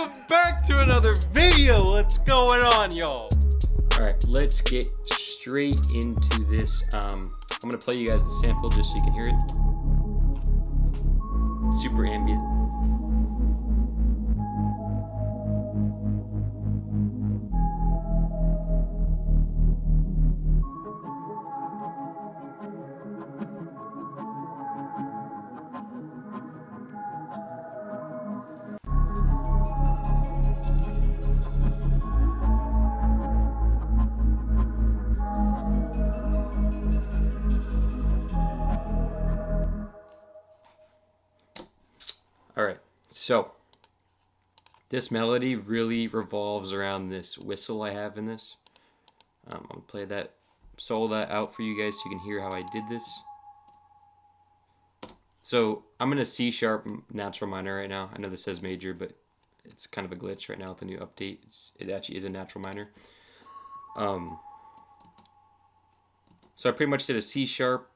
Welcome back to another video. What's going on, y'all? Alright, let's get straight into this. I'm gonna play you guys the sample just so you can hear it. Super ambient. Alright, so this melody really revolves around this whistle I have in this. I'm going to play that, solo that out for you guys so you can hear how I did this. So I'm in a C sharp natural minor right now. I know this says major, but it's kind of a glitch right now with the new update. It actually is a natural minor. So I pretty much did a C sharp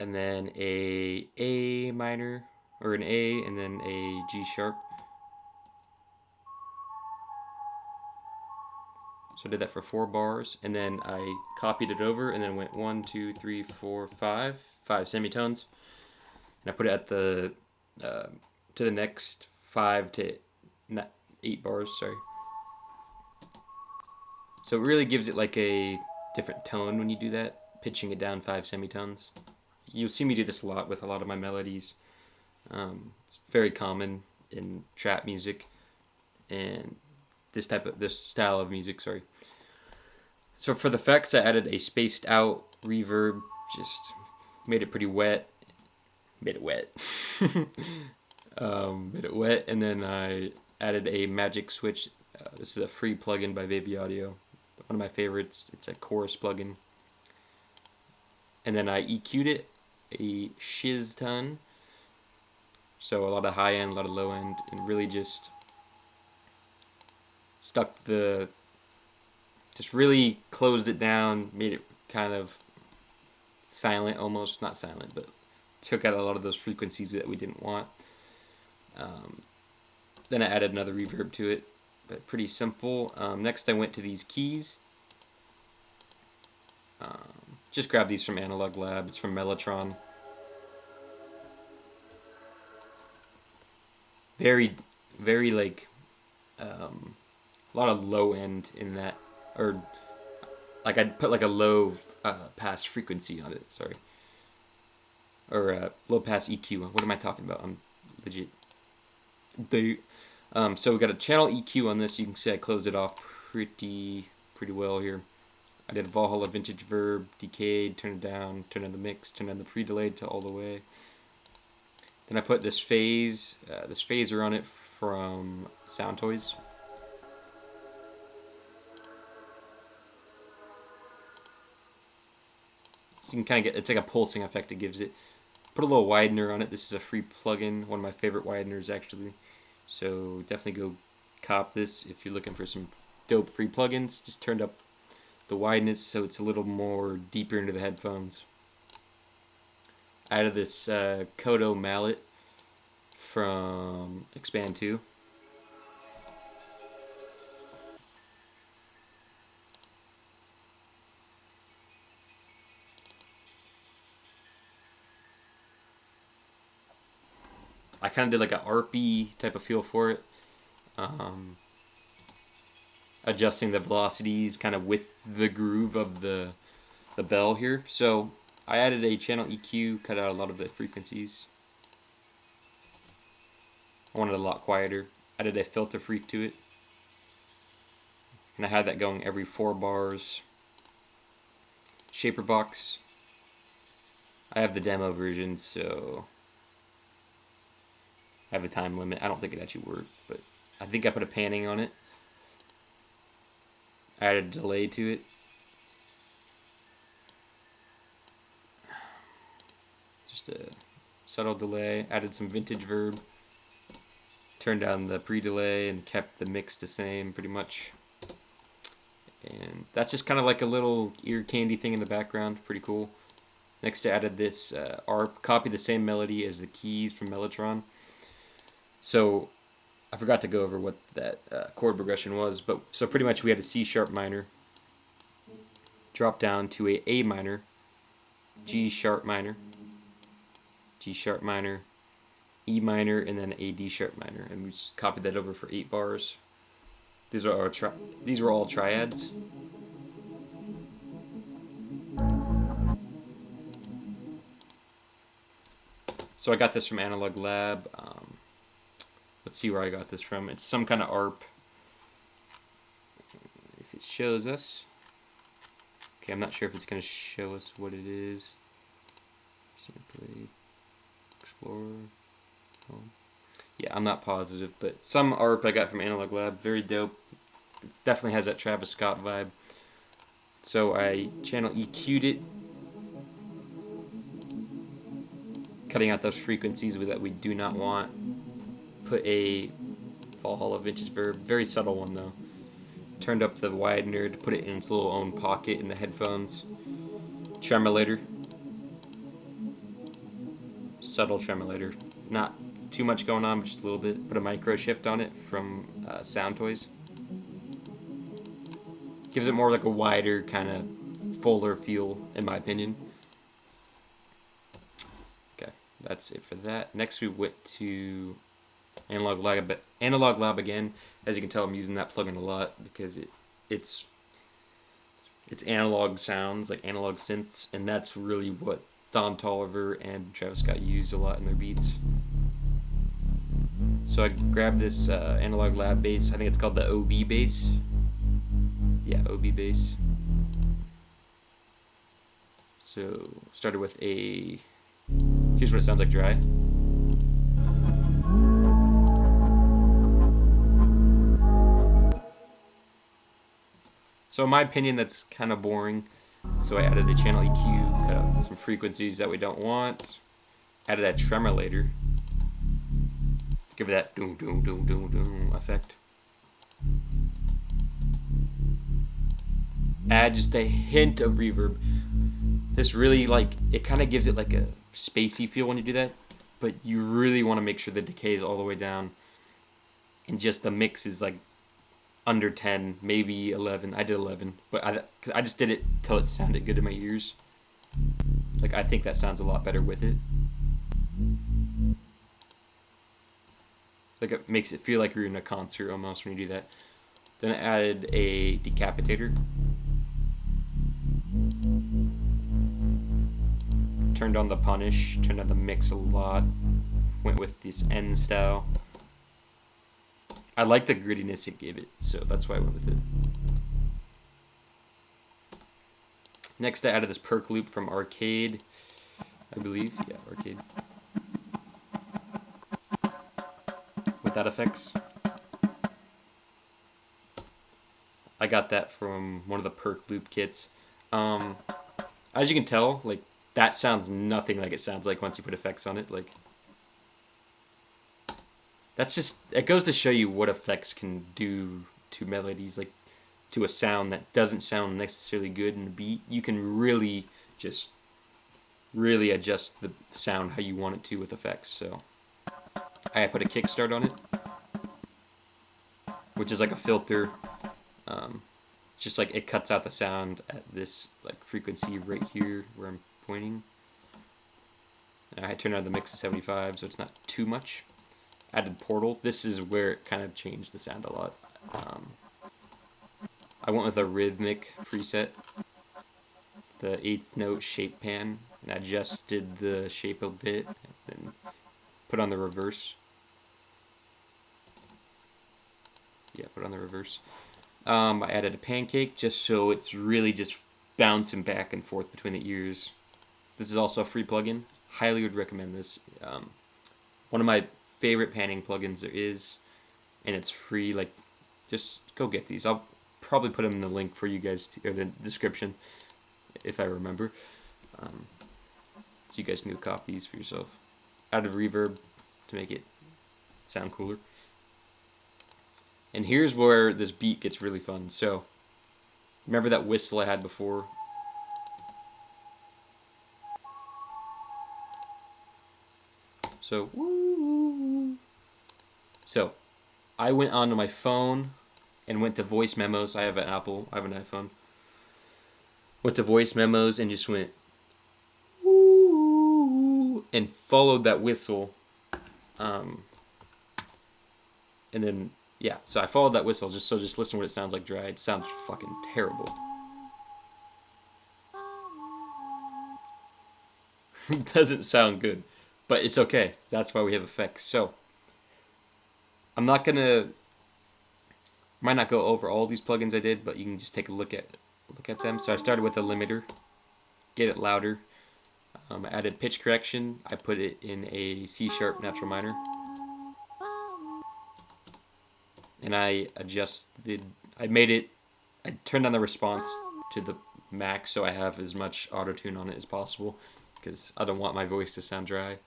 and then a minor, or an A, and then a G sharp. So I did that for 4 bars, and then I copied it over, and then went 1, 2, 3, 4, 5 semitones, and I put it at the to the next 5 to 8 bars. Sorry. So it really gives it like a different tone when you do that, pitching it down 5 semitones. You'll see me do this a lot with a lot of my melodies. It's very common in trap music and this style of music, sorry. So for the effects, I added a spaced out reverb, just made it pretty wet. Made it wet, and then I added a magic switch. This is a free plugin by Baby Audio, one of my favorites. It's a chorus plugin. And then I EQ'd it a shiz ton. So a lot of high end, a lot of low end, and really just just really closed it down, made it kind of silent, almost, not silent, but took out a lot of those frequencies that we didn't want. Then I added another reverb to it, but pretty simple. Next I went to these keys. Just grabbed these from Analog Lab, it's from Mellotron. Very, very like a lot of low end in that, or like I'd put like a low pass frequency on it. Sorry, or low pass EQ. What am I talking about? I'm legit. So we got a channel EQ on this. You can see I closed it off pretty well here. I did Valhalla Vintage Verb, Decayed, turn it down, turn on the mix, turn on the pre-delayed to all the way. Then I put this phaser on it from Sound Toys. So you can kind of get, it's like a pulsing effect it gives it. Put a little widener on it. This is a free plugin, one of my favorite wideners actually. So definitely go cop this if you're looking for some dope free plugins. Just turned up the wideness so it's a little more deeper into the headphones. I added this Kodo mallet from Expand 2. I kind of did like an ARP-y type of feel for it. Adjusting the velocities kind of with the groove of the bell here. So I added a channel EQ, cut out a lot of the frequencies. I wanted it a lot quieter. I added a filter freak to it. And I had that going every 4 bars. Shaper box. I have the demo version, so I have a time limit. I don't think it actually worked, but I think I put a panning on it. I added a delay to it. Just a subtle delay. Added some vintage verb. Turned down the pre-delay and kept the mix the same pretty much. And that's just kind of like a little ear candy thing in the background. Pretty cool. Next I added this ARP. Copy the same melody as the keys from Mellotron. So I forgot to go over what that chord progression was, but so pretty much we had a C sharp minor, drop down to a minor, G sharp minor, G sharp minor, E minor, and then a D sharp minor, and we just copied that over for 8 bars. These are all triads. So I got this from Analog Lab. Let's see where I got this from. It's some kind of ARP. If it shows us. Okay, I'm not sure if it's going to show us what it is. Simply explore. Home. Yeah, I'm not positive, but some ARP I got from Analog Lab. Very dope. Definitely has that Travis Scott vibe. So I channel EQ'd it, cutting out those frequencies that we do not want. Put a Valhalla Vintage Verb, very subtle one though. Turned up the widener to put it in its little own pocket in the headphones. Tremolator. Subtle tremolator. Not too much going on, but just a little bit. Put a micro shift on it from Sound Toys. Gives it more like a wider, kind of fuller feel, in my opinion. Okay, that's it for that. Next we went to Analog Lab again. As you can tell, I'm using that plugin a lot because it's analog sounds, like analog synths, and that's really what Don Toliver and Travis Scott use a lot in their beats. So I grabbed this Analog Lab bass. I think it's called the OB bass. Yeah, OB bass. So started with a. Here's what it sounds like dry. So in my opinion, that's kind of boring. So I added a channel EQ, cut out some frequencies that we don't want. Added that tremolator. Give it that doom doom doom doom doom effect. Add just a hint of reverb. This really, like, it kind of gives it like a spacey feel when you do that, but you really want to make sure the decay is all the way down, and just the mix is like under 10, maybe 11. I did 11, but cause I just did it till it sounded good in my ears. Like, I think that sounds a lot better with it. Like, it makes it feel like you're in a concert almost when you do that. Then I added a decapitator. Turned on the punish, turned on the mix a lot. Went with this end style. I like the grittiness it gave it, so that's why I went with it. Next I added this perk loop from Arcade, I believe. Yeah, Arcade. Without effects. I got that from one of the perk loop kits. As you can tell, like, that sounds nothing like it sounds like once you put effects on it. Like, that's just, it goes to show you what effects can do to melodies, like to a sound that doesn't sound necessarily good in a beat. You can really just really adjust the sound how you want it to with effects. So I put a kickstart on it, which is like a filter. Just like it cuts out the sound at this like frequency right here where I'm pointing. And I turned on the mix to 75, so it's not too much. Added Portal. This is where it kind of changed the sound a lot. I went with a rhythmic preset, the 8th note shape pan, and I adjusted the shape a bit, and then put on the reverse. Yeah, put on the reverse. I added a pancake just so it's really just bouncing back and forth between the ears. This is also a free plugin. Highly would recommend this. One of my favorite panning plugins there is, and it's free. Like, just go get these. I'll probably put them in the link for you guys, or the description, if I remember. So you guys can go copy these for yourself. Added reverb to make it sound cooler. And here's where this beat gets really fun. So, remember that whistle I had before? So, woo. So, I went onto my phone and went to voice memos. I have an Apple, I have an iPhone. Went to voice memos and just went ooh, and followed that whistle. And then, yeah, so I followed that whistle just listen to what it sounds like dry. It sounds fucking terrible. It doesn't sound good, but it's okay. That's why we have effects. So, I'm not gonna, might not go over all these plugins I did, but you can just take a look at them. So I started with a limiter, get it louder. I added pitch correction. I put it in a C# natural minor. And I turned on the response to the max so I have as much auto-tune on it as possible because I don't want my voice to sound dry.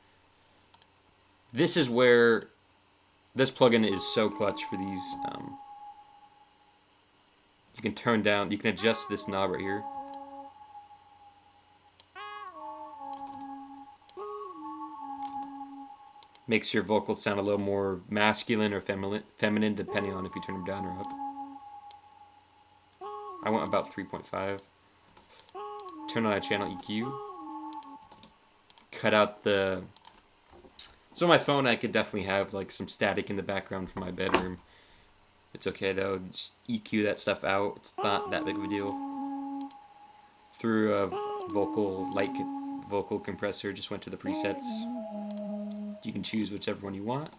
This is where this plugin is so clutch for these. You can turn down, you can adjust this knob right here. Makes your vocals sound a little more masculine or feminine depending on if you turn them down or up. I went about 3.5. Turn on a channel EQ. Cut out the... So on my phone I could definitely have like some static in the background from my bedroom. It's okay though, just EQ that stuff out. It's not that big of a deal. Through a vocal compressor, just went to the presets. You can choose whichever one you want.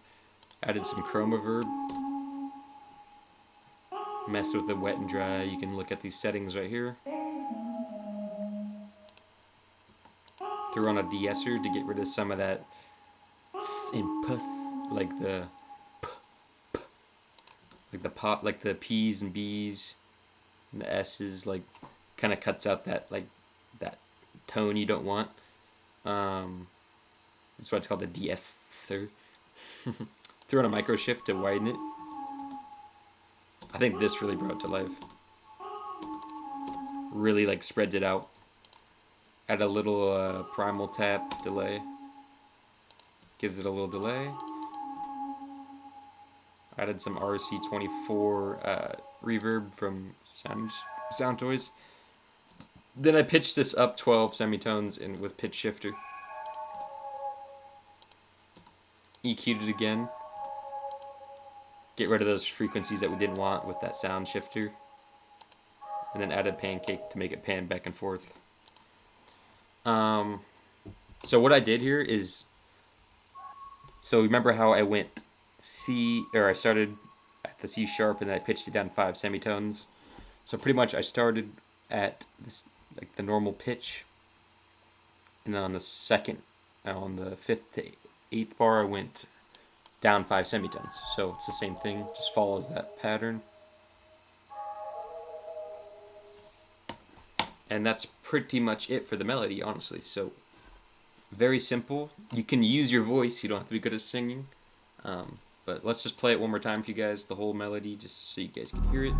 Added some chroma verb. Messed with the wet and dry. You can look at these settings right here. Threw on a de-esser to get rid of some of that and puss, like the pop, like the P's and B's and the S's, like kind of cuts out that that tone you don't want. That's why it's called the de-esser. Threw on a micro shift to widen it. I think this really brought it to life. Really like spreads it out. Add a little primal tap delay. Gives it a little delay. Added some RC24 reverb from Sound Toys. Then I pitched this up 12 semitones with pitch shifter. EQ'd it again. Get rid of those frequencies that we didn't want with that sound shifter. And then added pancake to make it pan back and forth. So what I did here is, so remember how I went I started at the C# and then I pitched it down 5 semitones. So pretty much I started at this, like the normal pitch, and then on the 5th to 8th bar I went down 5 semitones. So it's the same thing, just follows that pattern. And that's pretty much it for the melody, honestly. So very simple. You can use your voice, you don't have to be good at singing. But let's just play it one more time for you guys, the whole melody, just so you guys can hear it.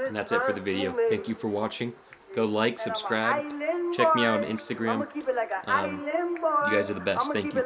And that's it for the video. Thank you for watching. Go like, subscribe, check me out on Instagram. You guys are the best. Thank you.